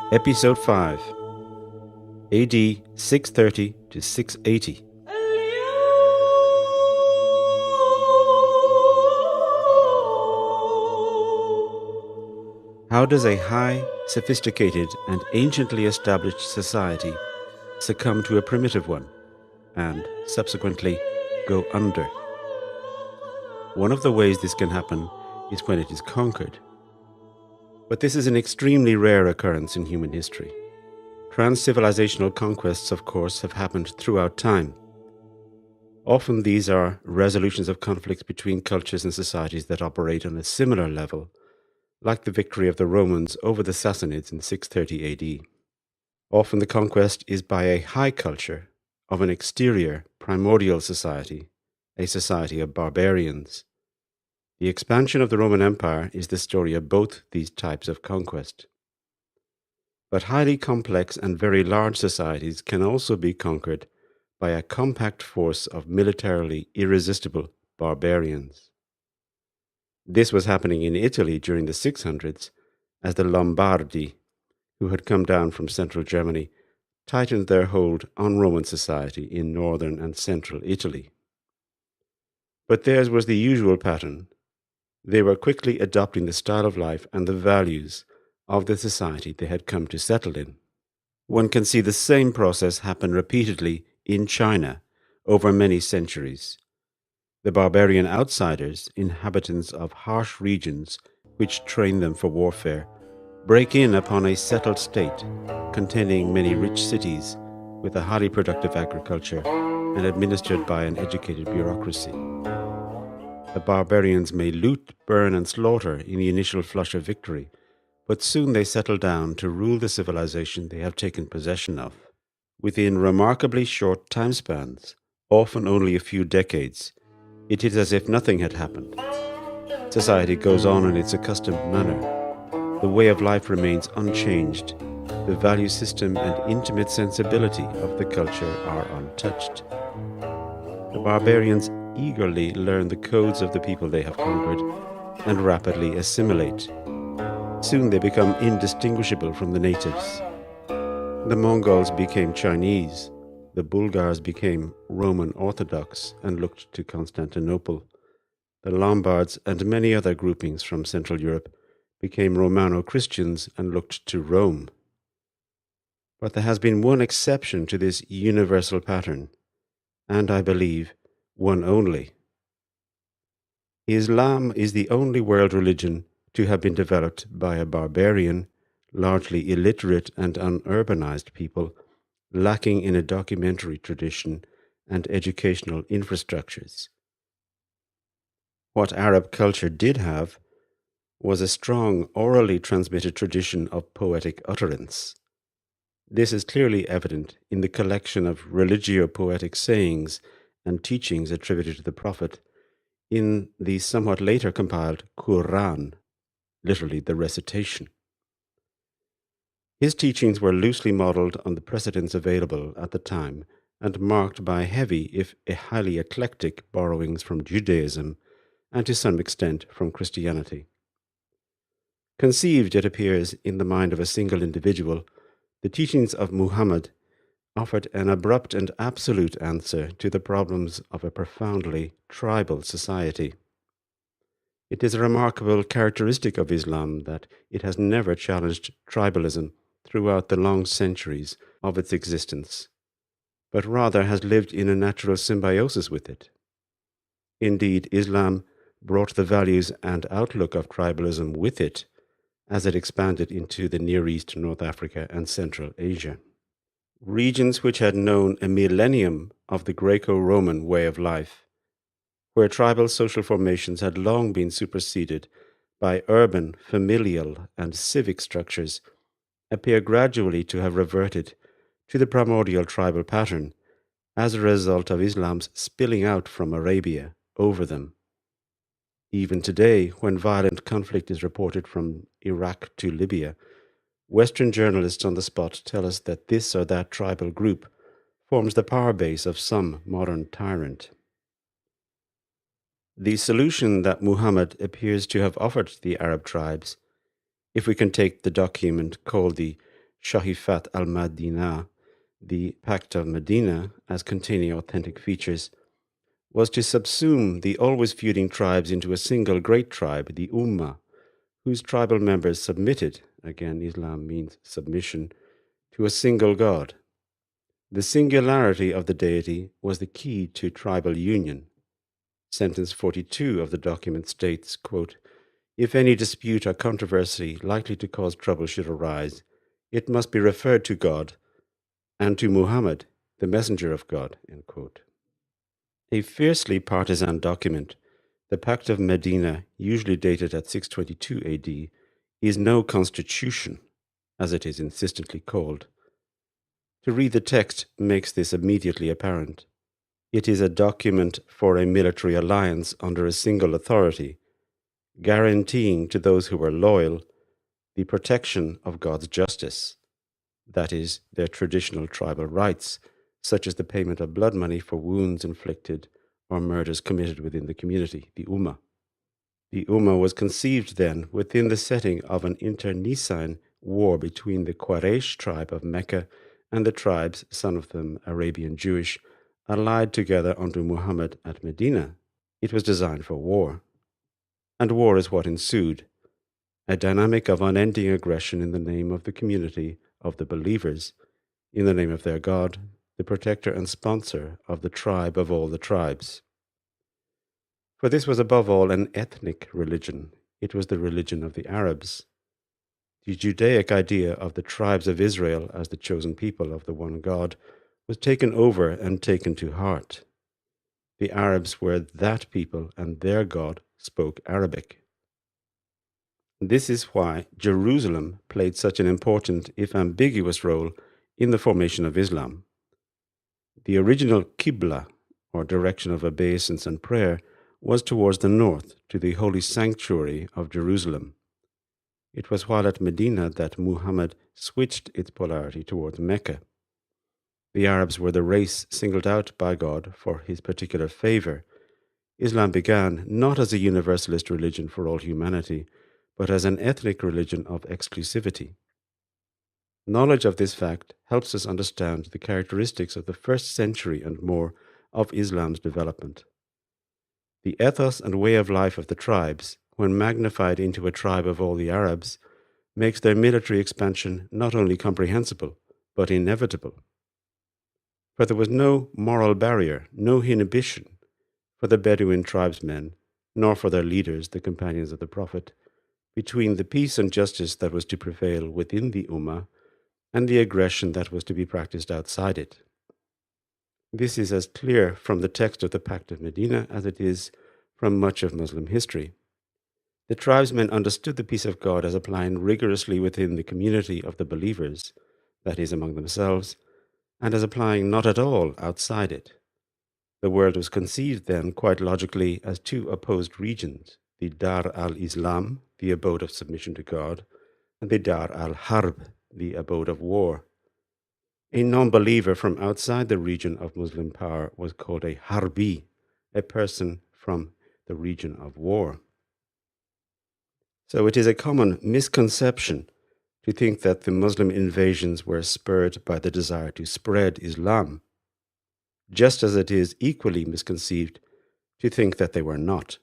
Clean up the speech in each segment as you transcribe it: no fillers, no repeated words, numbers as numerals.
Episode 5, AD 630 to 680. How does a high, sophisticated, and anciently established society succumb to a primitive one, and subsequently go under? One of the ways this can happen is when it is conquered. But this is an extremely rare occurrence in human history. Trans-civilizational conquests, of course, have happened throughout time. Often these are resolutions of conflicts between cultures and societies that operate on a similar level, like the victory of the Romans over the Sassanids in 630 AD. Often the conquest is by a high culture of an exterior, primordial society, a society of barbarians. The expansion of the Roman Empire is the story of both these types of conquest. But highly complex and very large societies can also be conquered by a compact force of militarily irresistible barbarians. This was happening in Italy during the 600s as the Lombardi, who had come down from central Germany, tightened their hold on Roman society in northern and central Italy. But theirs was the usual pattern. They were quickly adopting the style of life and the values of the society they had come to settle in. One can see the same process happen repeatedly in China over many centuries. The barbarian outsiders, inhabitants of harsh regions which train them for warfare, break in upon a settled state containing many rich cities with a highly productive agriculture and administered by an educated bureaucracy. The barbarians may loot, burn, and slaughter in the initial flush of victory, but soon they settle down to rule the civilization they have taken possession of. Within remarkably short time spans, often only a few decades, it is as if nothing had happened. Society goes on in its accustomed manner. The way of life remains unchanged. The value system and intimate sensibility of the culture are untouched. The barbarians eagerly learn the codes of the people they have conquered and rapidly assimilate. Soon they become indistinguishable from the natives. The Mongols became Chinese. The Bulgars became Roman Orthodox and looked to Constantinople. The Lombards and many other groupings from Central Europe became Romano-Christians and looked to Rome. But there has been one exception to this universal pattern, and I believe one only. Islam is the only world religion to have been developed by a barbarian, largely illiterate and unurbanized people, lacking in a documentary tradition and educational infrastructures. What Arab culture did have was a strong orally transmitted tradition of poetic utterance. This is clearly evident in the collection of religio-poetic sayings and teachings attributed to the Prophet in the somewhat later compiled Quran, literally the recitation. His teachings were loosely modeled on the precedents available at the time and marked by heavy, if highly eclectic, borrowings from Judaism and to some extent from Christianity. Conceived, it appears, in the mind of a single individual, the teachings of Muhammad offered an abrupt and absolute answer to the problems of a profoundly tribal society. It is a remarkable characteristic of Islam that it has never challenged tribalism throughout the long centuries of its existence, but rather has lived in a natural symbiosis with it. Indeed, Islam brought the values and outlook of tribalism with it as it expanded into the Near East, North Africa, and Central Asia. Regions which had known a millennium of the Greco-Roman way of life, where tribal social formations had long been superseded by urban, familial, and civic structures, appear gradually to have reverted to the primordial tribal pattern as a result of Islam's spilling out from Arabia over them. Even today, when violent conflict is reported from Iraq to Libya, Western journalists on the spot tell us that this or that tribal group forms the power base of some modern tyrant. The solution that Muhammad appears to have offered the Arab tribes, if we can take the document called the Shahifat al-Madinah, the Pact of Medina, as containing authentic features, was to subsume the always feuding tribes into a single great tribe, the Ummah, whose tribal members submitted, again Islam means submission, to a single God. The singularity of the deity was the key to tribal union. Sentence 42 of the document states, quote, "If any dispute or controversy likely to cause trouble should arise, it must be referred to God and to Muhammad, the messenger of God." End quote. A fiercely partisan document, the Pact of Medina, usually dated at 622 AD, is no constitution, as it is insistently called. To read the text makes this immediately apparent. It is a document for a military alliance under a single authority, guaranteeing to those who are loyal the protection of God's justice, that is, their traditional tribal rights, such as the payment of blood money for wounds inflicted or murders committed within the community, the Ummah. The Ummah was conceived then within the setting of an internecine war between the Quraysh tribe of Mecca and the tribes, some of them Arabian Jewish, allied together under Muhammad at Medina. It was designed for war. And war is what ensued, a dynamic of unending aggression in the name of the community of the believers, in the name of their God, the protector and sponsor of the tribe of all the tribes. For this was above all an ethnic religion. It was the religion of the Arabs. The Judaic idea of the tribes of Israel as the chosen people of the one God was taken over and taken to heart. The Arabs were that people, and their God spoke Arabic. This is why Jerusalem played such an important, if ambiguous, role in the formation of Islam. The original Qibla, or direction of obeisance and prayer, was towards the north, to the holy sanctuary of Jerusalem. It was while at Medina that Muhammad switched its polarity towards Mecca. The Arabs were the race singled out by God for his particular favor. Islam began not as a universalist religion for all humanity, but as an ethnic religion of exclusivity. Knowledge of this fact helps us understand the characteristics of the first century and more of Islam's development. The ethos and way of life of the tribes, when magnified into a tribe of all the Arabs, makes their military expansion not only comprehensible, but inevitable. For there was no moral barrier, no inhibition for the Bedouin tribesmen, nor for their leaders, the companions of the Prophet, between the peace and justice that was to prevail within the Ummah and the aggression that was to be practiced outside it. This is as clear from the text of the Pact of Medina as it is from much of Muslim history. The tribesmen understood the peace of God as applying rigorously within the community of the believers, that is, among themselves, and as applying not at all outside it. The world was conceived then quite logically as two opposed regions, the Dar al-Islam, the abode of submission to God, and the Dar al-Harb, the abode of war. A non-believer from outside the region of Muslim power was called a Harbi, a person from the region of war. So it is a common misconception to think that the Muslim invasions were spurred by the desire to spread Islam, just as it is equally misconceived to think that they were not.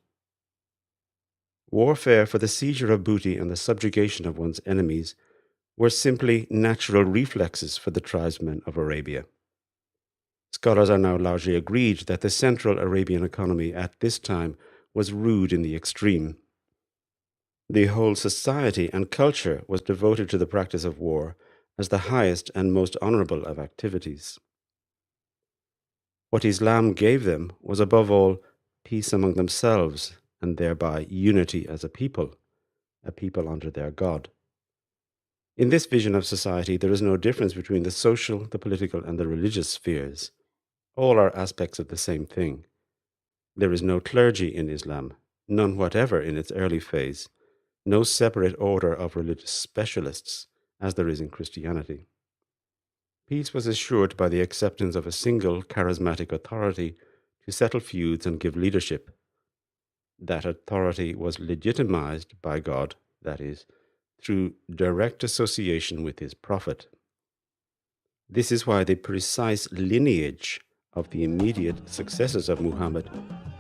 Warfare for the seizure of booty and the subjugation of one's enemies were simply natural reflexes for the tribesmen of Arabia. Scholars are now largely agreed that the Central Arabian economy at this time was rude in the extreme. The whole society and culture was devoted to the practice of war as the highest and most honorable of activities. What Islam gave them was above all peace among themselves, and thereby unity as a people under their God. In this vision of society, there is no difference between the social, the political, and the religious spheres. All are aspects of the same thing. There is no clergy in Islam, none whatever in its early phase, no separate order of religious specialists, as there is in Christianity. Peace was assured by the acceptance of a single charismatic authority to settle feuds and give leadership. That authority was legitimized by God, that is, through direct association with his prophet. This is why the precise lineage of the immediate successors of Muhammad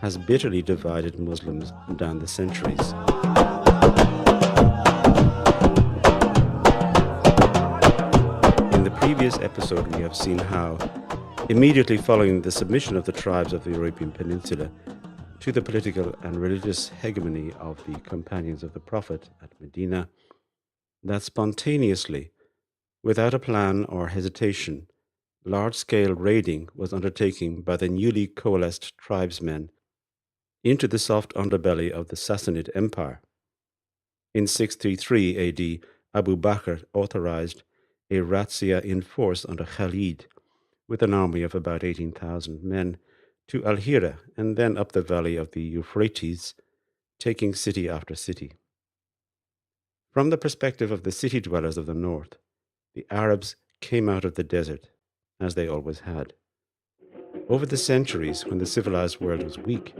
has bitterly divided Muslims down the centuries. In the previous episode, we have seen how, immediately following the submission of the tribes of the Arabian Peninsula to the political and religious hegemony of the companions of the Prophet at Medina, that spontaneously, without a plan or hesitation, large-scale raiding was undertaken by the newly coalesced tribesmen into the soft underbelly of the Sassanid Empire. In 633 AD, Abu Bakr authorized a razzia in force under Khalid, with an army of about 18,000 men, to Al-Hira and then up the valley of the Euphrates, taking city after city. From the perspective of the city dwellers of the north, the Arabs came out of the desert, as they always had. Over the centuries, when the civilized world was weak,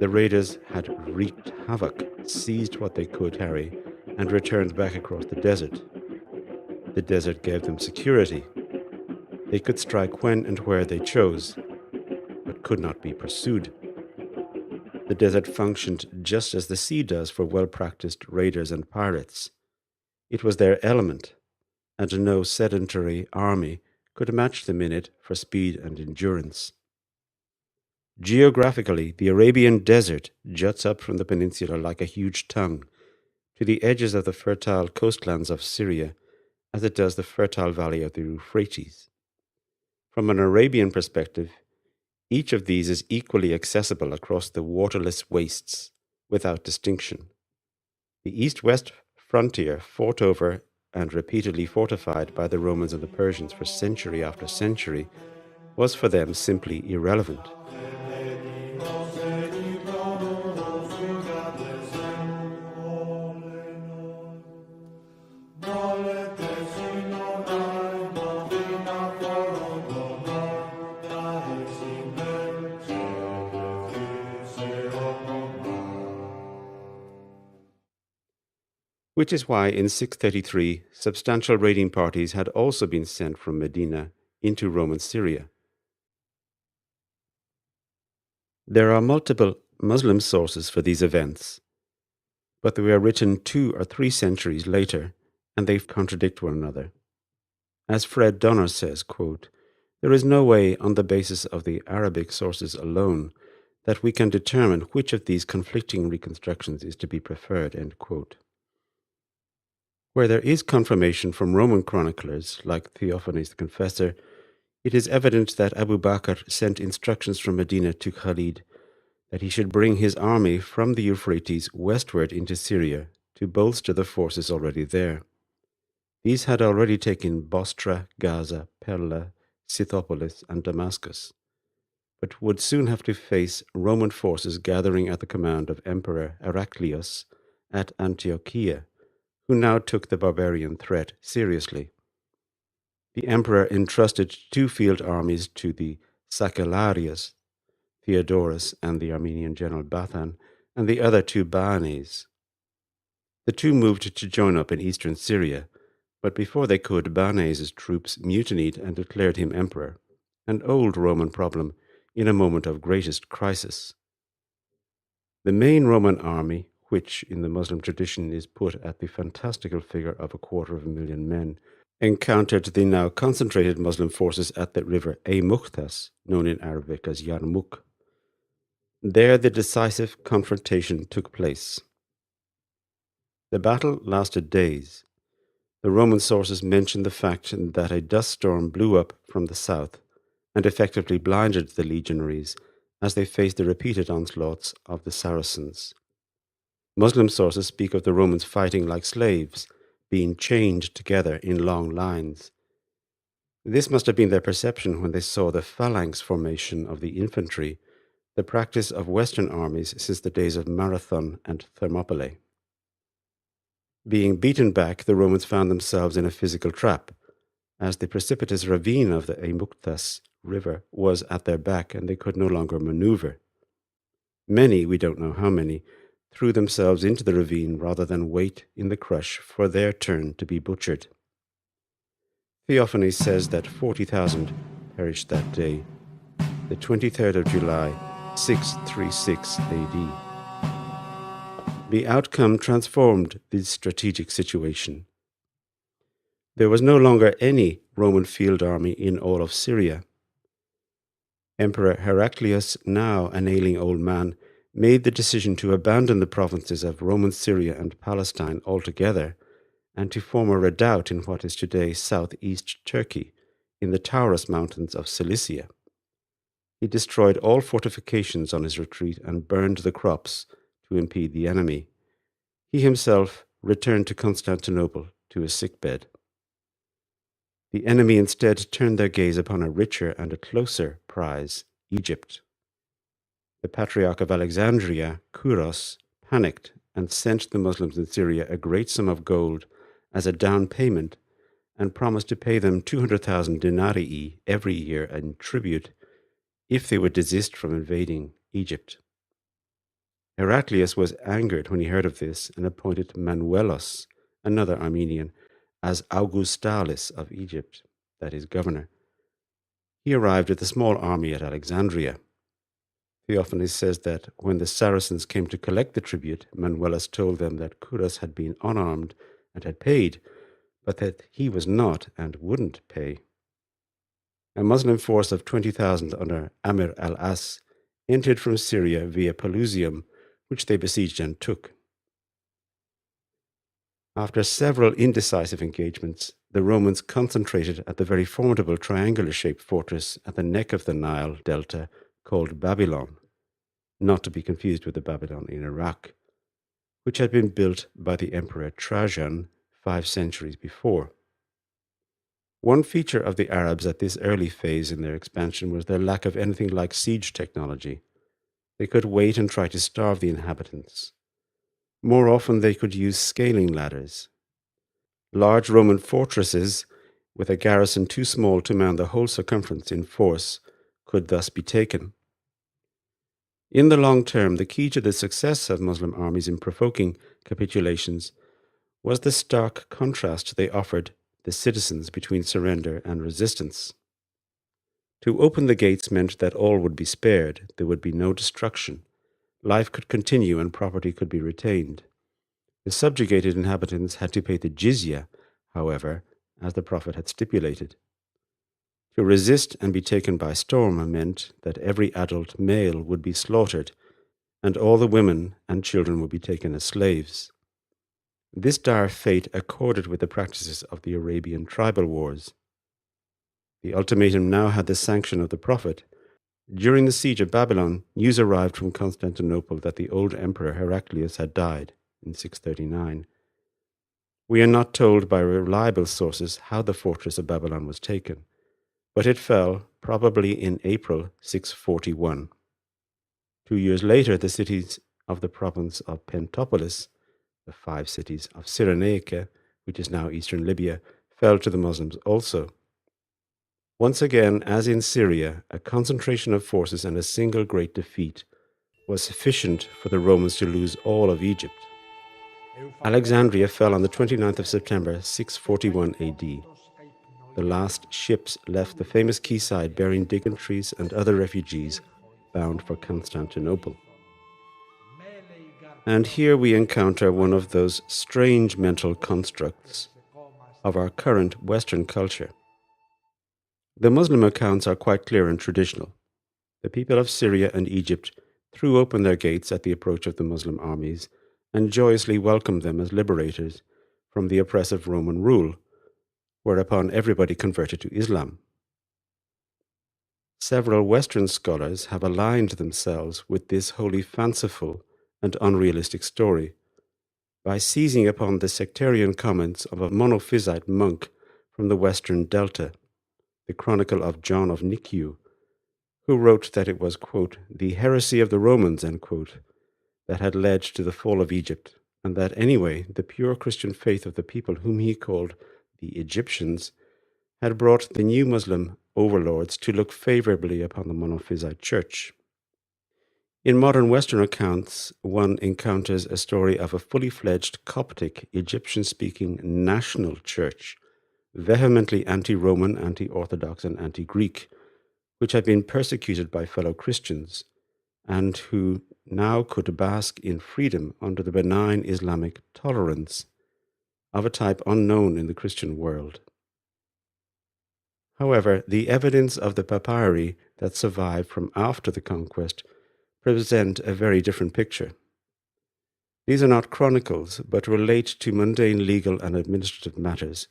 the raiders had wreaked havoc, seized what they could carry, and returned back across the desert. The desert gave them security. They could strike when and where they chose, but could not be pursued. The desert functioned just as the sea does for well-practiced raiders and pirates. It was their element, and no sedentary army could match them in it for speed and endurance. Geographically, the Arabian desert juts up from the peninsula like a huge tongue to the edges of the fertile coastlands of Syria, as it does the fertile valley of the Euphrates. From an Arabian perspective, each of these is equally accessible across the waterless wastes, without distinction. The east-west frontier, fought over and repeatedly fortified by the Romans and the Persians for century after century, was for them simply irrelevant. Which is why in 633 substantial raiding parties had also been sent from Medina into Roman Syria. There are multiple Muslim sources for these events, but they were written 2 or 3 centuries later, and they contradict one another. As Fred Donner says, quote, "There is no way on the basis of the Arabic sources alone that we can determine which of these conflicting reconstructions is to be preferred," end quote. Where there is confirmation from Roman chroniclers, like Theophanes the Confessor, it is evident that Abu Bakr sent instructions from Medina to Khalid that he should bring his army from the Euphrates westward into Syria to bolster the forces already there. These had already taken Bostra, Gaza, Pella, Scythopolis, and Damascus, but would soon have to face Roman forces gathering at the command of Emperor Heraclius at Antiochia, who now took the barbarian threat seriously. The emperor entrusted 2 field armies to the Sacellarius, Theodorus, and the Armenian general Bathan, and the other 2 Baanes. The 2 moved to join up in eastern Syria, but before they could, Baanes' troops mutinied and declared him emperor, an old Roman problem in a moment of greatest crisis. The main Roman army, which in the Muslim tradition is put at the fantastical figure of 250,000 men, encountered the now concentrated Muslim forces at the river Mukhtas, known in Arabic as Yarmouk. There the decisive confrontation took place. The battle lasted days. The Roman sources mention the fact that a dust storm blew up from the south and effectively blinded the legionaries as they faced the repeated onslaughts of the Saracens. Muslim sources speak of the Romans fighting like slaves, being chained together in long lines. This must have been their perception when they saw the phalanx formation of the infantry, the practice of Western armies since the days of Marathon and Thermopylae. Being beaten back, the Romans found themselves in a physical trap, as the precipitous ravine of the Mukhtas river was at their back and they could no longer maneuver. Many, we don't know how many, threw themselves into the ravine rather than wait in the crush for their turn to be butchered. Theophanes says that 40,000 perished that day, the 23rd of July, 636 AD. The outcome transformed the strategic situation. There was no longer any Roman field army in all of Syria. Emperor Heraclius, now an ailing old man, made the decision to abandon the provinces of Roman Syria and Palestine altogether and to form a redoubt in what is today southeast Turkey, in the Taurus Mountains of Cilicia. He destroyed all fortifications on his retreat and burned the crops to impede the enemy. He himself returned to Constantinople to his sickbed. The enemy instead turned their gaze upon a richer and a closer prize, Egypt. The Patriarch of Alexandria, Kuros, panicked and sent the Muslims in Syria a great sum of gold as a down payment and promised to pay them 200,000 denarii every year in tribute if they would desist from invading Egypt. Heraclius was angered when he heard of this and appointed Manuelos, another Armenian, as Augustalis of Egypt, that is, governor. He arrived with a small army at Alexandria. Theophanes says that when the Saracens came to collect the tribute, Manuelos told them that Kuros had been unarmed and had paid, but that he was not and wouldn't pay. A Muslim force of 20,000 under Amir al-As entered from Syria via Pelusium, which they besieged and took. After several indecisive engagements, the Romans concentrated at the very formidable triangular-shaped fortress at the neck of the Nile delta called Babylon, not to be confused with the Babylon in Iraq, which had been built by the Emperor Trajan 5 centuries before. One feature of the Arabs at this early phase in their expansion was their lack of anything like siege technology. They could wait and try to starve the inhabitants. More often they could use scaling ladders. Large Roman fortresses, with a garrison too small to man the whole circumference in force, could thus be taken. In the long term, the key to the success of Muslim armies in provoking capitulations was the stark contrast they offered the citizens between surrender and resistance. To open the gates meant that all would be spared, there would be no destruction. Life could continue and property could be retained. The subjugated inhabitants had to pay the jizya, however, as the Prophet had stipulated. To resist and be taken by storm meant that every adult male would be slaughtered, and all the women and children would be taken as slaves. This dire fate accorded with the practices of the Arabian tribal wars. The ultimatum now had the sanction of the Prophet. During the siege of Babylon, news arrived from Constantinople that the old emperor Heraclius had died in 639. We are not told by reliable sources how the fortress of Babylon was taken, but it fell probably in April 641. 2 years later, the cities of the province of Pentapolis, the 5 cities of Cyrenaica, which is now eastern Libya, fell to the Muslims also. Once again, as in Syria, a concentration of forces and a single great defeat was sufficient for the Romans to lose all of Egypt. Alexandria fell on the 29th of September 641 AD. The last ships left the famous quayside bearing dignitaries and other refugees bound for Constantinople. And here we encounter one of those strange mental constructs of our current Western culture. The Muslim accounts are quite clear and traditional. The people of Syria and Egypt threw open their gates at the approach of the Muslim armies and joyously welcomed them as liberators from the oppressive Roman rule, whereupon everybody converted to Islam. Several Western scholars have aligned themselves with this wholly fanciful and unrealistic story by seizing upon the sectarian comments of a monophysite monk from the Western Delta, the Chronicle of John of Nikiu, who wrote that it was, quote, the heresy of the Romans, end quote, that had led to the fall of Egypt, and that anyway the pure Christian faith of the people whom he called the Egyptians had brought the new Muslim overlords to look favorably upon the monophysite church. In modern Western accounts, one encounters a story of a fully fledged Coptic Egyptian speaking national church, vehemently anti Roman, anti Orthodox, and anti Greek, which had been persecuted by fellow Christians, and who now could bask in freedom under the benign Islamic tolerance of a type unknown in the Christian world. However, the evidence of the papyri that survived from after the conquest present a very different picture. These are not chronicles, but relate to mundane legal and administrative matters,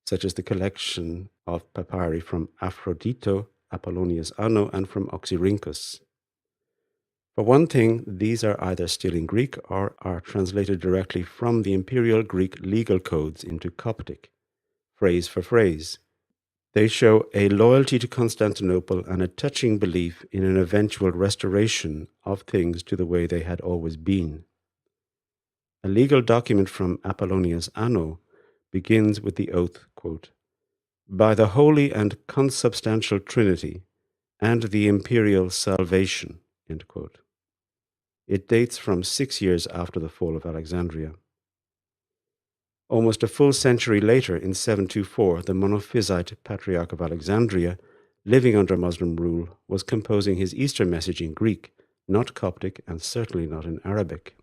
such as the collection of papyri from Aphrodito, Apollonius Anno, and from Oxyrhynchus. For one thing, these are either still in Greek or are translated directly from the imperial Greek legal codes into Coptic, phrase for phrase. They show a loyalty to Constantinople and a touching belief in an eventual restoration of things to the way they had always been. A legal document from Apollonius Anno begins with the oath, quote, "By the Holy and Consubstantial Trinity and the Imperial Salvation," end quote. It dates from 6 years after the fall of Alexandria. Almost a full century later, in 724, the Monophysite Patriarch of Alexandria, living under Muslim rule, was composing his Easter message in Greek, not Coptic, and certainly not in Arabic.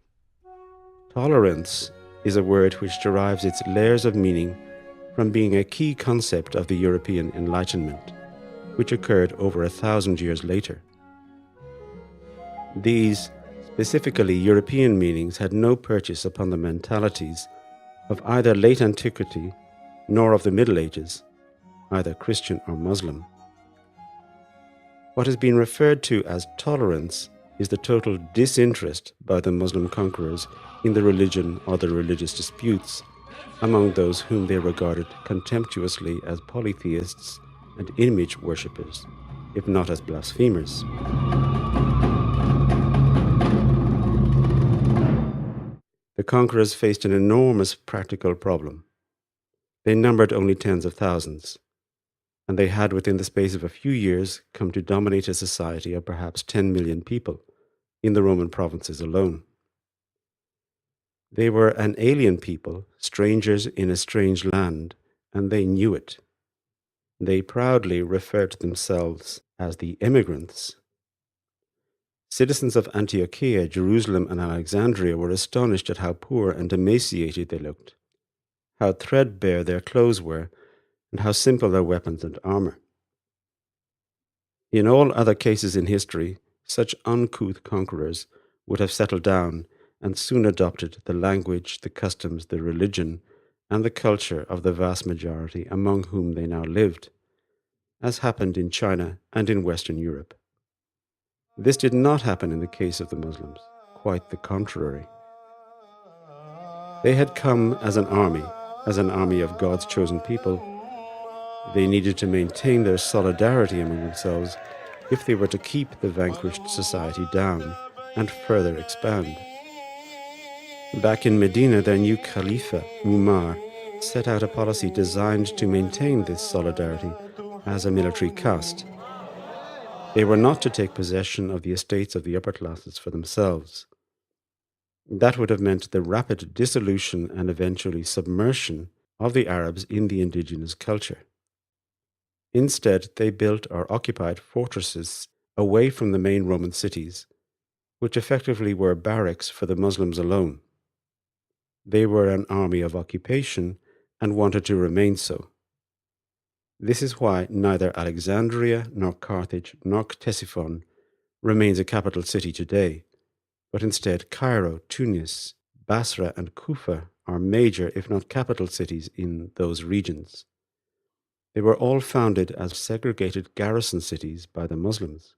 Tolerance is a word which derives its layers of meaning from being a key concept of the European Enlightenment, which occurred over 1,000 years later. These, specifically European meanings, had no purchase upon the mentalities of either late antiquity nor of the Middle Ages, either Christian or Muslim. What has been referred to as tolerance is the total disinterest by the Muslim conquerors in the religion or the religious disputes among those whom they regarded contemptuously as polytheists and image worshippers, if not as blasphemers. The conquerors faced an enormous practical problem. They numbered only tens of thousands, and they had within the space of a few years come to dominate a society of perhaps 10 million people in the Roman provinces alone. They were an alien people, strangers in a strange land, and they knew it. They proudly referred to themselves as the emigrants. Citizens of Antiochia, Jerusalem, and Alexandria were astonished at how poor and emaciated they looked, how threadbare their clothes were, and how simple their weapons and armor. In all other cases in history, such uncouth conquerors would have settled down and soon adopted the language, the customs, the religion, and the culture of the vast majority among whom they now lived, as happened in China and in Western Europe. This did not happen in the case of the Muslims, quite the contrary. They had come as an army of God's chosen people. They needed to maintain their solidarity among themselves if they were to keep the vanquished society down and further expand. Back in Medina, their new Khalifa, Umar, set out a policy designed to maintain this solidarity as a military caste. They were not to take possession of the estates of the upper classes for themselves. That would have meant the rapid dissolution and eventually submersion of the Arabs in the indigenous culture. Instead, they built or occupied fortresses away from the main Roman cities, which effectively were barracks for the Muslims alone. They were an army of occupation and wanted to remain so. This is why neither Alexandria, nor Carthage, nor Ctesiphon remains a capital city today, but instead Cairo, Tunis, Basra, and Kufa are major, if not capital cities in those regions. They were all founded as segregated garrison cities by the Muslims.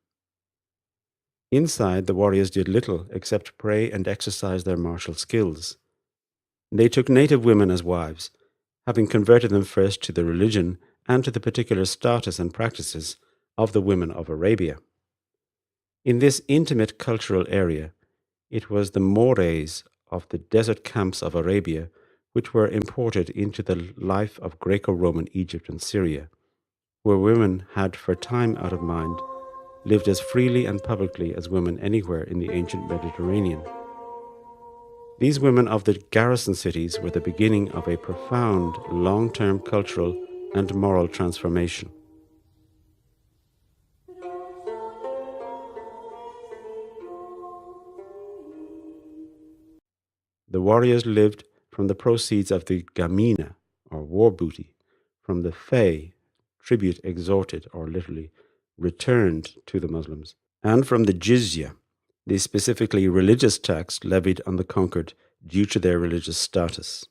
Inside, the warriors did little except pray and exercise their martial skills. They took native women as wives, having converted them first to the religion and to the particular status and practices of the women of Arabia. In this intimate cultural area, it was the mores of the desert camps of Arabia which were imported into the life of Greco-Roman Egypt and Syria, where women had for time out of mind lived as freely and publicly as women anywhere in the ancient Mediterranean. These women of the garrison cities were the beginning of a profound long-term cultural and moral transformation. The warriors lived from the proceeds of the gamina, or war booty, from the fay, tribute extorted, or literally returned to the Muslims, and from the jizya, the specifically religious tax levied on the conquered due to their religious status.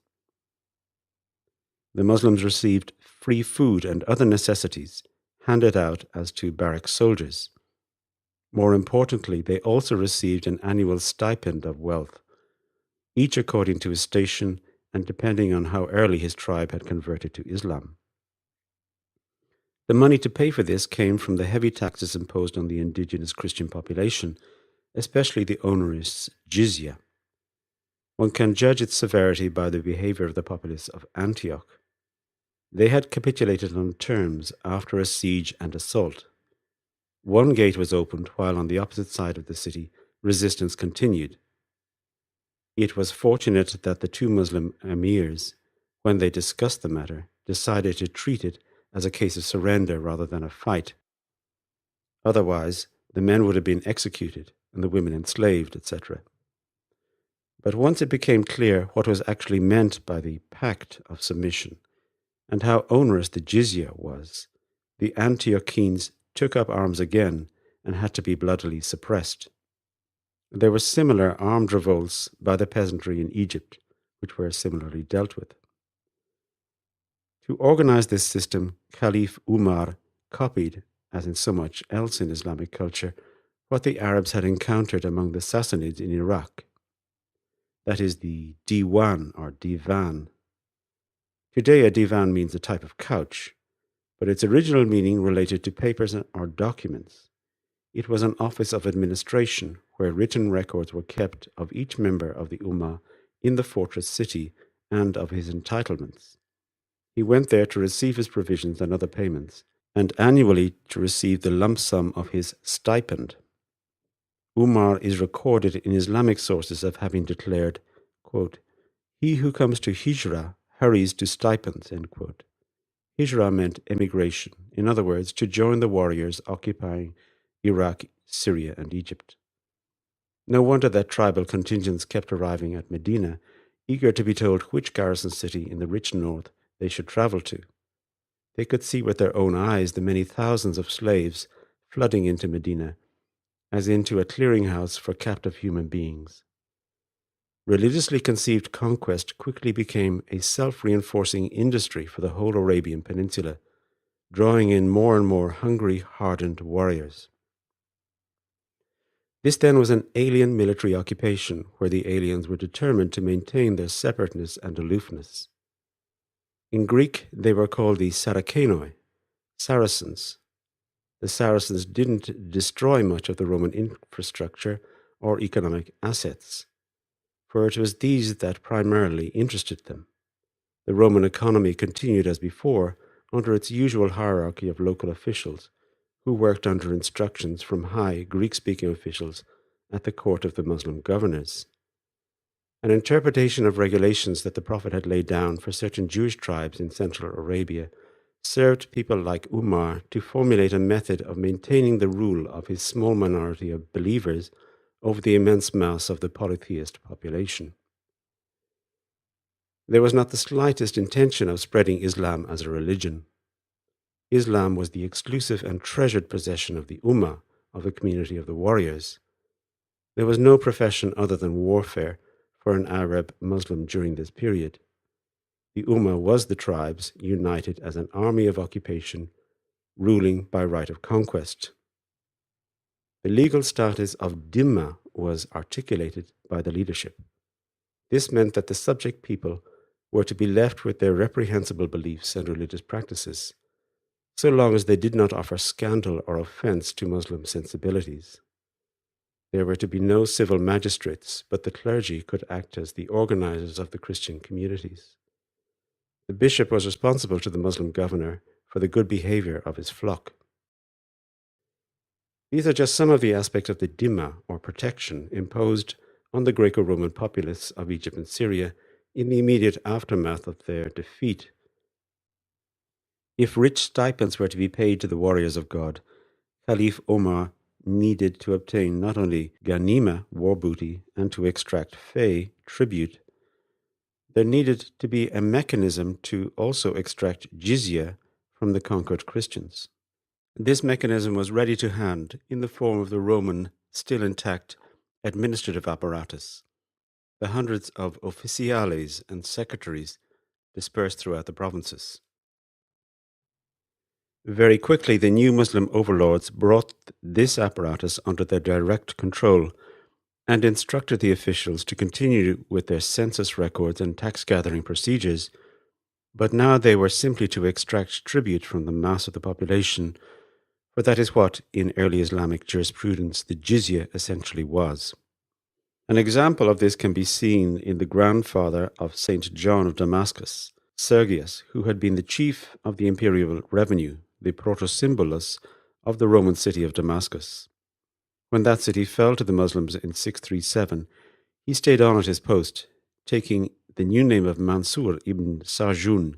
The Muslims received free food and other necessities handed out as to barrack soldiers. More importantly, they also received an annual stipend of wealth, each according to his station and depending on how early his tribe had converted to Islam. The money to pay for this came from the heavy taxes imposed on the indigenous Christian population, especially the onerous jizya. One can judge its severity by the behavior of the populace of Antioch. They had capitulated on terms after a siege and assault. One gate was opened while on the opposite side of the city resistance continued. It was fortunate that the two Muslim emirs, when they discussed the matter, decided to treat it as a case of surrender rather than a fight. Otherwise, the men would have been executed and the women enslaved, etc. But once it became clear what was actually meant by the pact of submission and how onerous the jizya was, the Antiochenes took up arms again and had to be bloodily suppressed. There were similar armed revolts by the peasantry in Egypt, which were similarly dealt with. To organize this system, Caliph Umar copied, as in so much else in Islamic culture, what the Arabs had encountered among the Sassanids in Iraq. That is the diwan or divan. Today a divan means a type of couch, but its original meaning related to papers or documents. It was an office of administration where written records were kept of each member of the Ummah in the fortress city and of his entitlements. He went there to receive his provisions and other payments, and annually to receive the lump sum of his stipend. Umar is recorded in Islamic sources of having declared, quote, "He who comes to Hijrah hurries to stipends," end quote. Hijrah meant emigration, in other words, to join the warriors occupying Iraq, Syria, and Egypt. No wonder that tribal contingents kept arriving at Medina, eager to be told which garrison city in the rich north they should travel to. They could see with their own eyes the many thousands of slaves flooding into Medina, as into a clearinghouse for captive human beings. Religiously conceived conquest quickly became a self-reinforcing industry for the whole Arabian Peninsula, drawing in more and more hungry, hardened warriors. This then was an alien military occupation where the aliens were determined to maintain their separateness and aloofness. In Greek, they were called the Sarakenoi, Saracens. The Saracens didn't destroy much of the Roman infrastructure or economic assets, for it was these that primarily interested them. The Roman economy continued as before under its usual hierarchy of local officials, who worked under instructions from high Greek-speaking officials at the court of the Muslim governors. An interpretation of regulations that the Prophet had laid down for certain Jewish tribes in central Arabia served people like Umar to formulate a method of maintaining the rule of his small minority of believers over the immense mass of the polytheist population. There was not the slightest intention of spreading Islam as a religion. Islam was the exclusive and treasured possession of the Ummah, of the community of the warriors. There was no profession other than warfare for an Arab Muslim during this period. The Ummah was the tribes united as an army of occupation, ruling by right of conquest. The legal status of Dhimma was articulated by the leadership. This meant that the subject people were to be left with their reprehensible beliefs and religious practices, so long as they did not offer scandal or offense to Muslim sensibilities. There were to be no civil magistrates, but the clergy could act as the organizers of the Christian communities. The bishop was responsible to the Muslim governor for the good behavior of his flock. These are just some of the aspects of the dhimma, or protection, imposed on the Greco-Roman populace of Egypt and Syria in the immediate aftermath of their defeat. If rich stipends were to be paid to the warriors of God, Caliph Omar needed to obtain not only ghanima, war booty, and to extract fey, tribute. There needed to be a mechanism to also extract jizya from the conquered Christians. This mechanism was ready to hand in the form of the Roman, still intact, administrative apparatus, the hundreds of officiales and secretaries dispersed throughout the provinces. Very quickly, the new Muslim overlords brought this apparatus under their direct control and instructed the officials to continue with their census records and tax-gathering procedures, but now they were simply to extract tribute from the mass of the population, for that is what, in early Islamic jurisprudence, the jizya essentially was. An example of this can be seen in the grandfather of St. John of Damascus, Sergius, who had been the chief of the imperial revenue, the protosymbolus of the Roman city of Damascus. When that city fell to the Muslims in 637, he stayed on at his post, taking the new name of Mansur ibn Sarjun,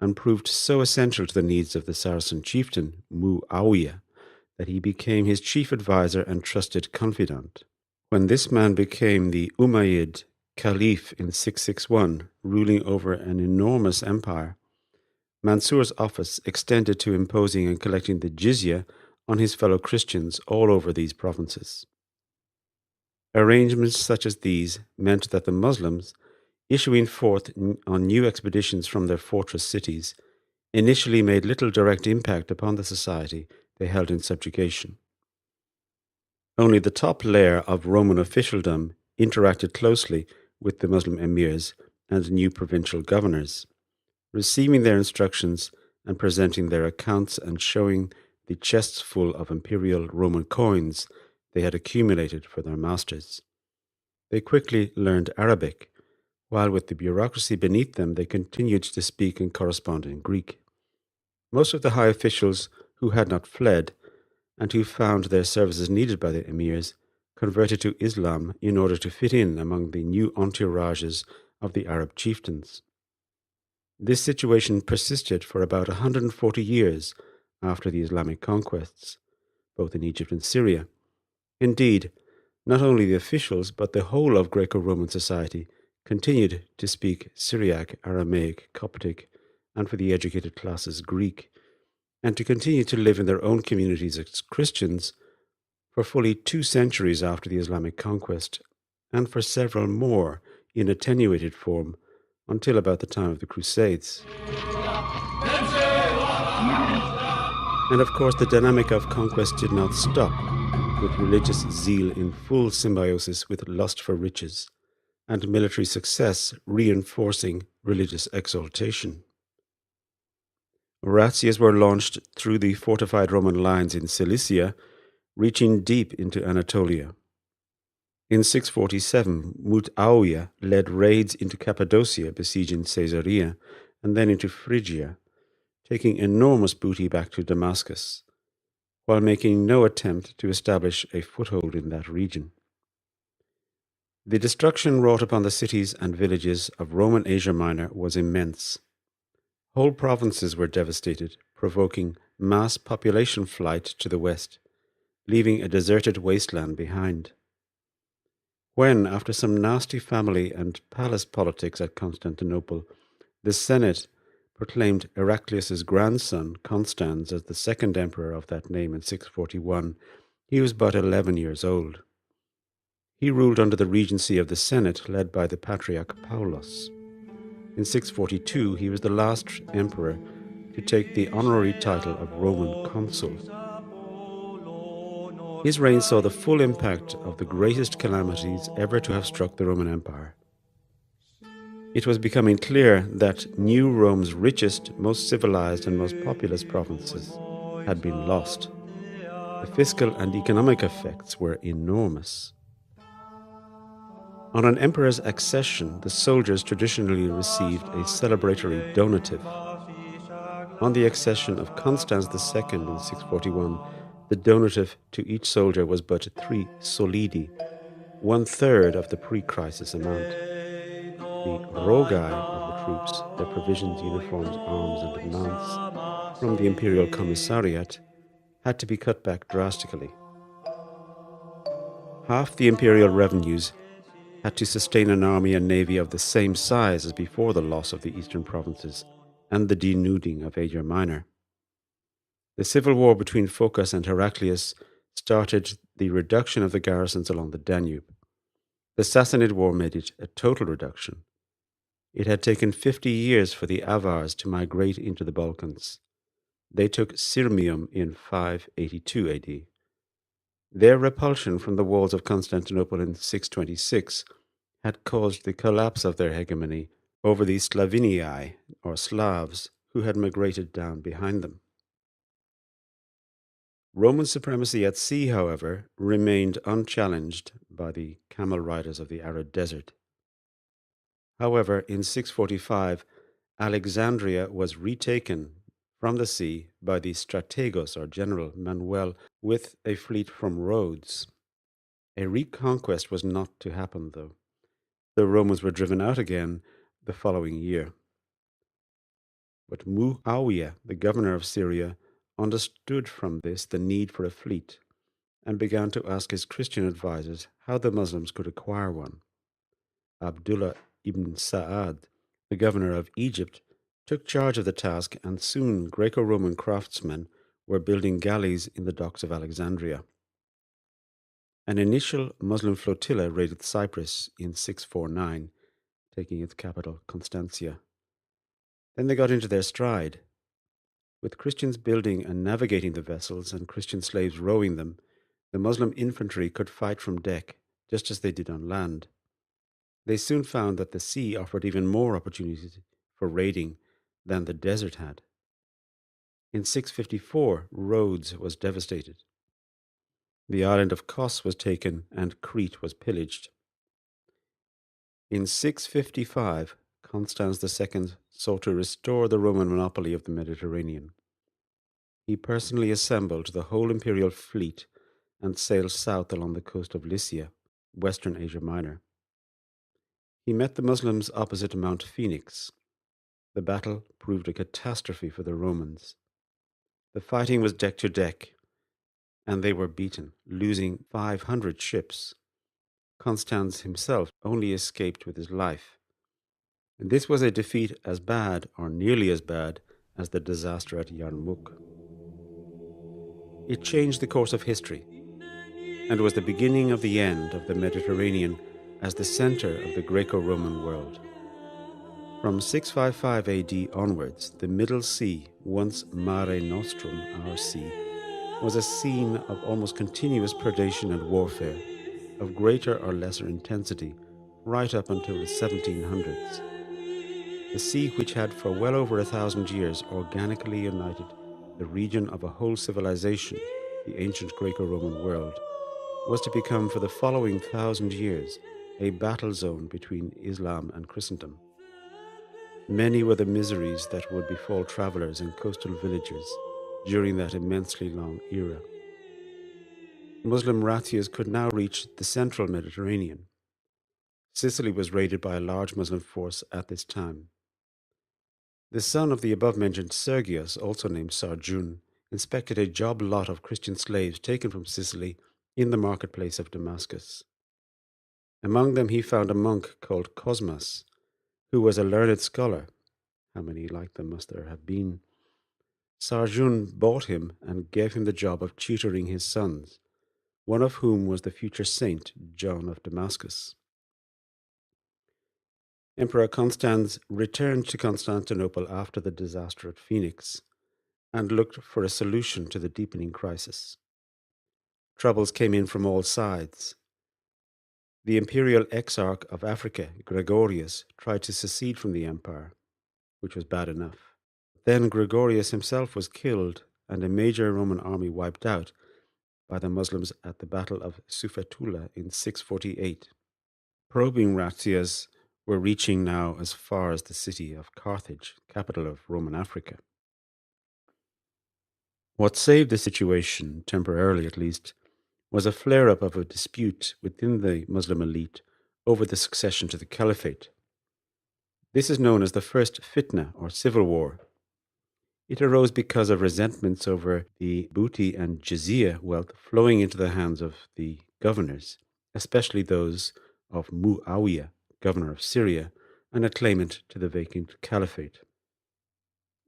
and proved so essential to the needs of the Saracen chieftain Muawiyah that he became his chief advisor and trusted confidant. When this man became the Umayyad Caliph in 661, ruling over an enormous empire, Mansur's office extended to imposing and collecting the jizya on his fellow Christians all over these provinces. Arrangements such as these meant that the Muslims, issuing forth on new expeditions from their fortress cities, initially made little direct impact upon the society they held in subjugation. Only the top layer of Roman officialdom interacted closely with the Muslim emirs and new provincial governors, receiving their instructions and presenting their accounts and showing the chests full of imperial Roman coins they had accumulated for their masters. They quickly learned Arabic, while with the bureaucracy beneath them they continued to speak and correspond in Greek. Most of the high officials who had not fled and who found their services needed by the emirs converted to Islam in order to fit in among the new entourages of the Arab chieftains. This situation persisted for about 140 years after the Islamic conquests, both in Egypt and Syria. Indeed, not only the officials, but the whole of Greco-Roman society continued to speak Syriac, Aramaic, Coptic, and for the educated classes Greek, and to continue to live in their own communities as Christians for fully 2 centuries after the Islamic conquest, and for several more in attenuated form until about the time of the Crusades. And of course, the dynamic of conquest did not stop, with religious zeal in full symbiosis with lust for riches, and military success reinforcing religious exaltation. Razzias were launched through the fortified Roman lines in Cilicia, reaching deep into Anatolia. In 647, Muawiyah led raids into Cappadocia, besieging Caesarea, and then into Phrygia, taking enormous booty back to Damascus, while making no attempt to establish a foothold in that region. The destruction wrought upon the cities and villages of Roman Asia Minor was immense. Whole provinces were devastated, provoking mass population flight to the west, leaving a deserted wasteland behind. When, after some nasty family and palace politics at Constantinople, the Senate proclaimed Heraclius's grandson, Constans, as the second emperor of that name in 641, he was but 11 years old. He ruled under the regency of the Senate led by the Patriarch Paulus. In 642, he was the last emperor to take the honorary title of Roman consul. His reign saw the full impact of the greatest calamities ever to have struck the Roman Empire. It was becoming clear that New Rome's richest, most civilized, and most populous provinces had been lost. The fiscal and economic effects were enormous. On an emperor's accession, the soldiers traditionally received a celebratory donative. On the accession of Constans II in 641, The donative to each soldier was but 3 solidi, 1/3 of the pre-crisis amount. The rogai of the troops, their provisions, uniforms, arms, and mounts from the Imperial Commissariat, had to be cut back drastically. Half the imperial revenues had to sustain an army and navy of the same size as before the loss of the eastern provinces and the denuding of Asia Minor. The civil war between Phocas and Heraclius started the reduction of the garrisons along the Danube. The Sassanid War made it a total reduction. It had taken 50 years for the Avars to migrate into the Balkans. They took Sirmium in 582 AD. Their repulsion from the walls of Constantinople in 626 had caused the collapse of their hegemony over the Slavinii, or Slavs, who had migrated down behind them. Roman supremacy at sea, however, remained unchallenged by the camel riders of the arid desert. However, in 645, Alexandria was retaken from the sea by the strategos, or general, Manuel, with a fleet from Rhodes. A reconquest was not to happen, though. The Romans were driven out again the following year. But Muawiyah, the governor of Syria, understood from this the need for a fleet and began to ask his Christian advisors how the Muslims could acquire one. Abdullah ibn Sa'ad, the governor of Egypt, took charge of the task, and soon Greco-Roman craftsmen were building galleys in the docks of Alexandria. An initial Muslim flotilla raided Cyprus in 649, taking its capital, Constantia. Then they got into their stride. With Christians building and navigating the vessels and Christian slaves rowing them, the Muslim infantry could fight from deck, just as they did on land. They soon found that the sea offered even more opportunities for raiding than the desert had. In 654, Rhodes was devastated. The island of Kos was taken and Crete was pillaged. In 655, Constans II sought to restore the Roman monopoly of the Mediterranean. He personally assembled the whole imperial fleet and sailed south along the coast of Lycia, western Asia Minor. He met the Muslims opposite Mount Phoenix. The battle proved a catastrophe for the Romans. The fighting was deck to deck, and they were beaten, losing 500 ships. Constans himself only escaped with his life. And this was a defeat as bad, or nearly as bad, as the disaster at Yarmouk. It changed the course of history and was the beginning of the end of the Mediterranean as the center of the Greco-Roman world. From 655 AD onwards, the Middle Sea, once Mare Nostrum, our sea, was a scene of almost continuous predation and warfare, of greater or lesser intensity, right up until the 1700s. The sea, which had for well over 1,000 years organically united the region of a whole civilization, the ancient Greco-Roman world, was to become for the following 1,000 years a battle zone between Islam and Christendom. Many were the miseries that would befall travelers in coastal villages during that immensely long era. Muslim razzias could now reach the central Mediterranean. Sicily was raided by a large Muslim force at this time. The son of the above-mentioned Sergius, also named Sarjun, inspected a job lot of Christian slaves taken from Sicily in the marketplace of Damascus. Among them he found a monk called Cosmas, who was a learned scholar. How many like them must there have been? Sarjun bought him and gave him the job of tutoring his sons, one of whom was the future saint John of Damascus. Emperor Constans returned to Constantinople after the disaster at Phoenix and looked for a solution to the deepening crisis. Troubles came in from all sides. The imperial exarch of Africa, Gregorius, tried to secede from the empire, which was bad enough. Then Gregorius himself was killed and a major Roman army wiped out by the Muslims at the Battle of Sufetula in 648. Probing razzias were reaching now as far as the city of Carthage, capital of Roman Africa. What saved the situation, temporarily at least, was a flare up of a dispute within the Muslim elite over the succession to the caliphate. This is known as the First Fitna or Civil War. It arose because of resentments over the booty and jizya wealth flowing into the hands of the governors, especially those of Muawiyah, governor of Syria, and a claimant to the vacant caliphate.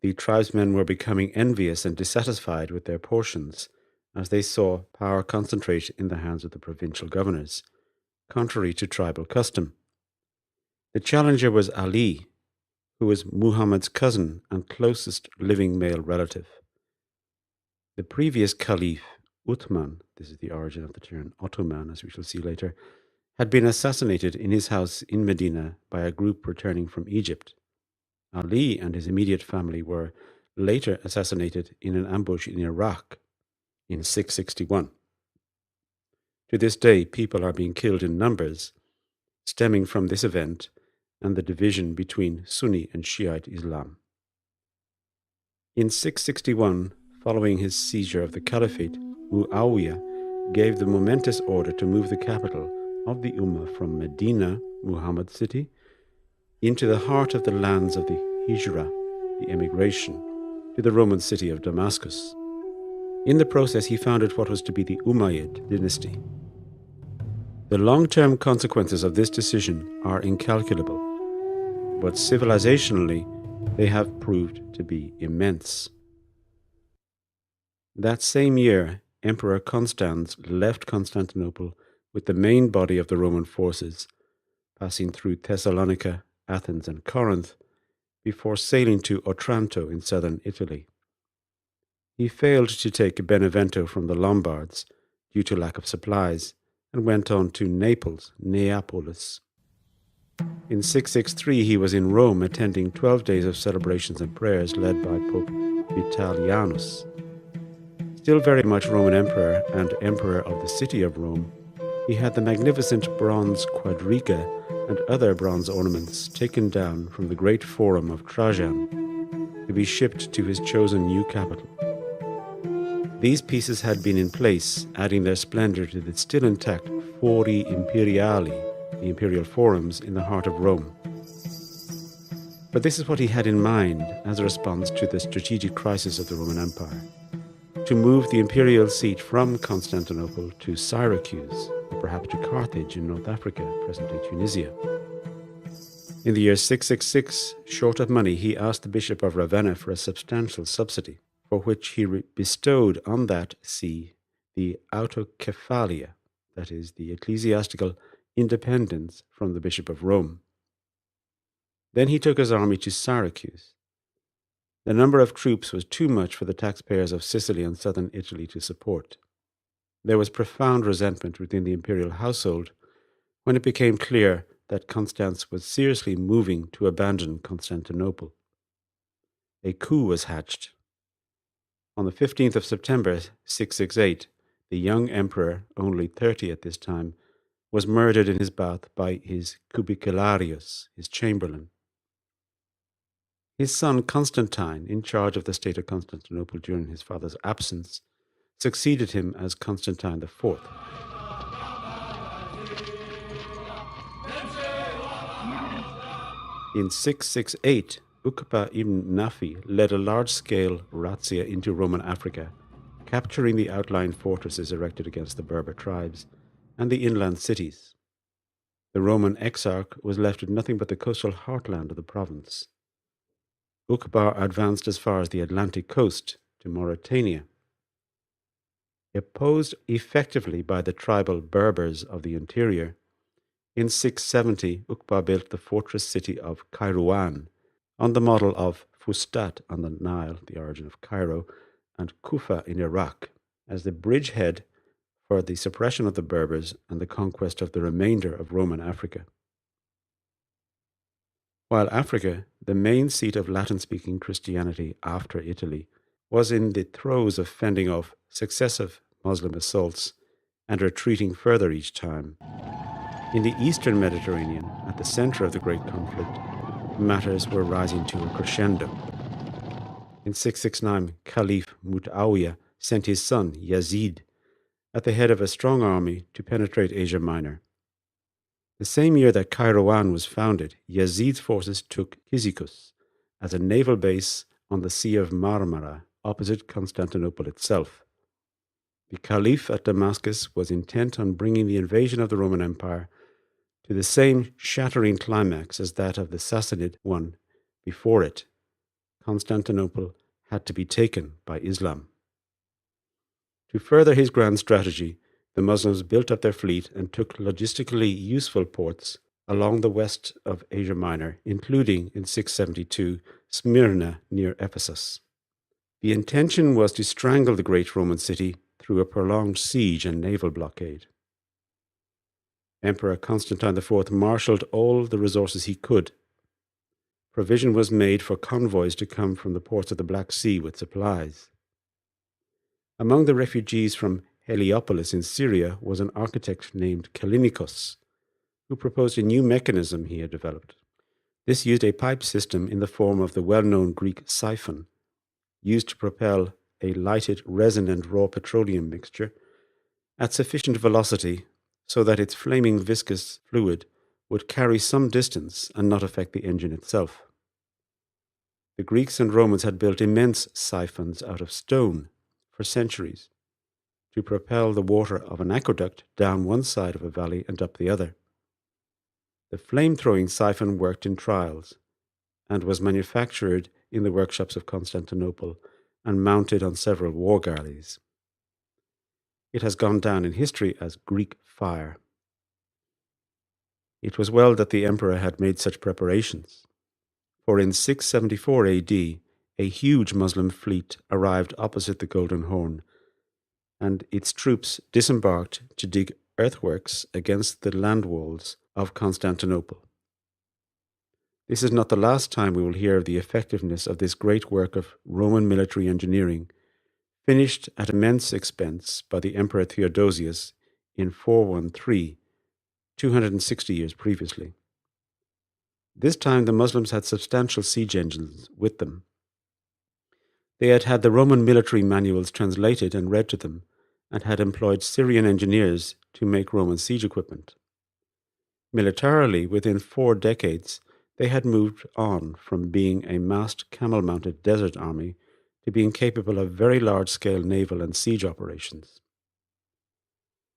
The tribesmen were becoming envious and dissatisfied with their portions as they saw power concentrate in the hands of the provincial governors, contrary to tribal custom. The challenger was Ali, who was Muhammad's cousin and closest living male relative. The previous caliph, Uthman, this is the origin of the term Ottoman, as we shall see later, had been assassinated in his house in Medina by a group returning from Egypt. Ali and his immediate family were later assassinated in an ambush in Iraq in 661. To this day, people are being killed in numbers, stemming from this event and the division between Sunni and Shiite Islam. In 661, following his seizure of the caliphate, Muawiyah gave the momentous order to move the capital of the Ummah from Medina, Muhammad's city, into the heart of the lands of the Hijra, the emigration, to the Roman city of Damascus. In the process, he founded what was to be the Umayyad dynasty. The long-term consequences of this decision are incalculable, but civilizationally, they have proved to be immense. That same year, Emperor Constans left Constantinople with the main body of the Roman forces, passing through Thessalonica, Athens, and Corinth, before sailing to Otranto in southern Italy. He failed to take Benevento from the Lombards due to lack of supplies, and went on to Naples, Neapolis. In 663, he was in Rome attending 12 days of celebrations and prayers led by Pope Vitalianus. Still very much Roman emperor and emperor of the city of Rome, he had the magnificent bronze quadriga and other bronze ornaments taken down from the great forum of Trajan to be shipped to his chosen new capital. These pieces had been in place, adding their splendor to the still intact Fori Imperiali, the imperial forums in the heart of Rome. But this is what he had in mind as a response to the strategic crisis of the Roman Empire: to move the imperial seat from Constantinople to Syracuse, or perhaps to Carthage in North Africa, present-day Tunisia. In the year 666, short of money, he asked the Bishop of Ravenna for a substantial subsidy, for which he bestowed on that see the autocephalia, that is, the ecclesiastical independence from the Bishop of Rome. Then he took his army to Syracuse. The number of troops was too much for the taxpayers of Sicily and southern Italy to support. There was profound resentment within the imperial household when it became clear that Constans was seriously moving to abandon Constantinople. A coup was hatched. On the 15th of September 668, the young emperor, only 30 at this time, was murdered in his bath by his cubicularius, his chamberlain. His son Constantine, in charge of the state of Constantinople during his father's absence, succeeded him as Constantine IV. In 668, Uqba ibn Nafi led a large-scale razzia into Roman Africa, capturing the outlying fortresses erected against the Berber tribes and the inland cities. The Roman exarch was left with nothing but the coastal heartland of the province. Uqba advanced as far as the Atlantic coast to Mauritania. Opposed effectively by the tribal Berbers of the interior, in 670 Uqba built the fortress city of Kairouan, on the model of Fustat on the Nile, the origin of Cairo, and Kufa in Iraq, as the bridgehead for the suppression of the Berbers and the conquest of the remainder of Roman Africa. While Africa, the main seat of Latin-speaking Christianity after Italy, was in the throes of fending off successive Muslim assaults and retreating further each time, in the eastern Mediterranean, at the center of the great conflict, matters were rising to a crescendo. In 669, Caliph Muawiyah sent his son, Yazid, at the head of a strong army to penetrate Asia Minor. The same year that Kairouan was founded, Yazid's forces took Cyzicus as a naval base on the Sea of Marmara, opposite Constantinople itself. The Caliph at Damascus was intent on bringing the invasion of the Roman Empire to the same shattering climax as that of the Sassanid one before it. Constantinople had to be taken by Islam. To further his grand strategy, the Muslims built up their fleet and took logistically useful ports along the west of Asia Minor, including, in 672, Smyrna near Ephesus. The intention was to strangle the great Roman city through a prolonged siege and naval blockade. Emperor Constantine IV marshalled all the resources he could. Provision was made for convoys to come from the ports of the Black Sea with supplies. Among the refugees from Heliopolis in Syria was an architect named Callinicus, who proposed a new mechanism he had developed. This used a pipe system in the form of the well-known Greek siphon, used to propel a lighted resin and raw petroleum mixture at sufficient velocity so that its flaming viscous fluid would carry some distance and not affect the engine itself. The Greeks and Romans had built immense siphons out of stone for centuries to propel the water of an aqueduct down one side of a valley and up the other. The flame-throwing siphon worked in trials and was manufactured in the workshops of Constantinople and mounted on several war galleys. It has gone down in history as Greek fire. It was well that the emperor had made such preparations, for in 674 AD, a huge Muslim fleet arrived opposite the Golden Horn, and its troops disembarked to dig earthworks against the land walls of Constantinople. This is not the last time we will hear of the effectiveness of this great work of Roman military engineering, finished at immense expense by the Emperor Theodosius in 413, 260 years previously. This time the Muslims had substantial siege engines with them. They had had the Roman military manuals translated and read to them, and had employed Syrian engineers to make Roman siege equipment. Militarily, within 4 decades, they had moved on from being a massed camel-mounted desert army to being capable of very large-scale naval and siege operations.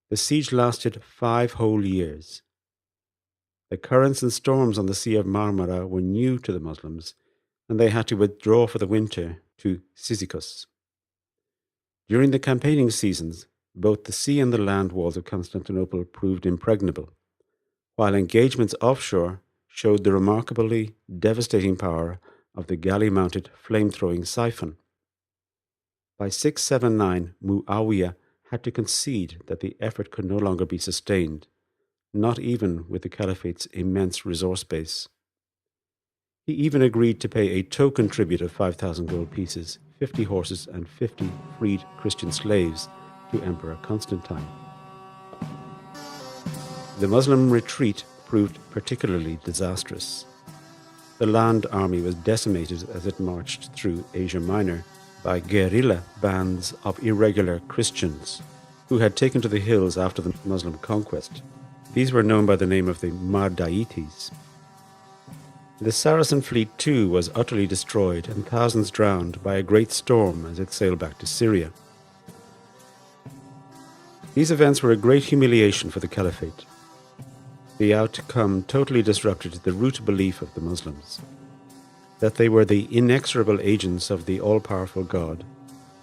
The siege lasted 5 whole years. The currents and storms on the Sea of Marmara were new to the Muslims, and they had to withdraw for the winter to Cyzicus. During the campaigning seasons, both the sea and the land walls of Constantinople proved impregnable, while engagements offshore showed the remarkably devastating power of the galley-mounted flame-throwing siphon. By 679, Muawiyah had to concede that the effort could no longer be sustained, not even with the Caliphate's immense resource base. He even agreed to pay a token tribute of 5,000 gold pieces, 50 horses, and 50 freed Christian slaves to Emperor Constantine. The Muslim retreat proved particularly disastrous. The land army was decimated as it marched through Asia Minor by guerrilla bands of irregular Christians who had taken to the hills after the Muslim conquest. These were known by the name of the Mardaites. The Saracen fleet too was utterly destroyed and thousands drowned by a great storm as it sailed back to Syria. These events were a great humiliation for the Caliphate. The outcome totally disrupted the root belief of the Muslims, that they were the inexorable agents of the all-powerful God,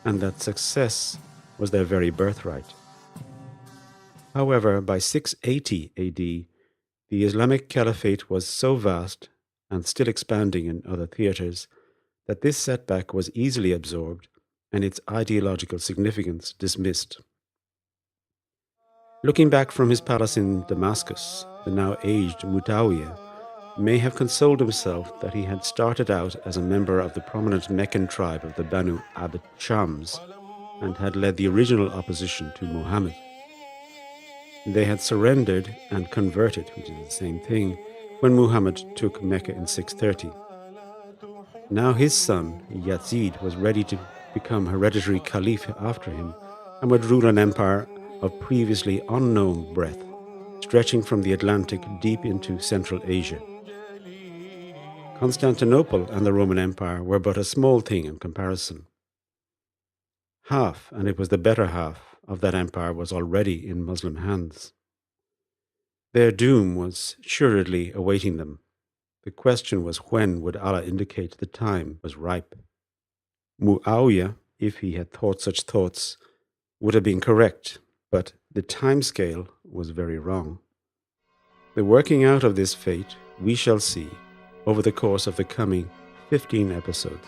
and that success was their very birthright. However, by 680 AD, the Islamic Caliphate was so vast, and still expanding in other theatres, that this setback was easily absorbed and its ideological significance dismissed. Looking back from his palace in Damascus, the now aged Muawiyah may have consoled himself that he had started out as a member of the prominent Meccan tribe of the Banu Abd Shams and had led the original opposition to Muhammad. They had surrendered and converted, which is the same thing, when Muhammad took Mecca in 630. Now his son, Yazid, was ready to become hereditary caliph after him and would rule an empire of previously unknown breadth, stretching from the Atlantic deep into Central Asia. Constantinople and the Roman Empire were but a small thing in comparison. Half, and it was the better half, of that empire was already in Muslim hands. Their doom was assuredly awaiting them. The question was, when would Allah indicate the time was ripe? Muawiyah, if he had thought such thoughts, would have been correct, but the time scale was very wrong. The working out of this fate we shall see over the course of the coming 15 episodes.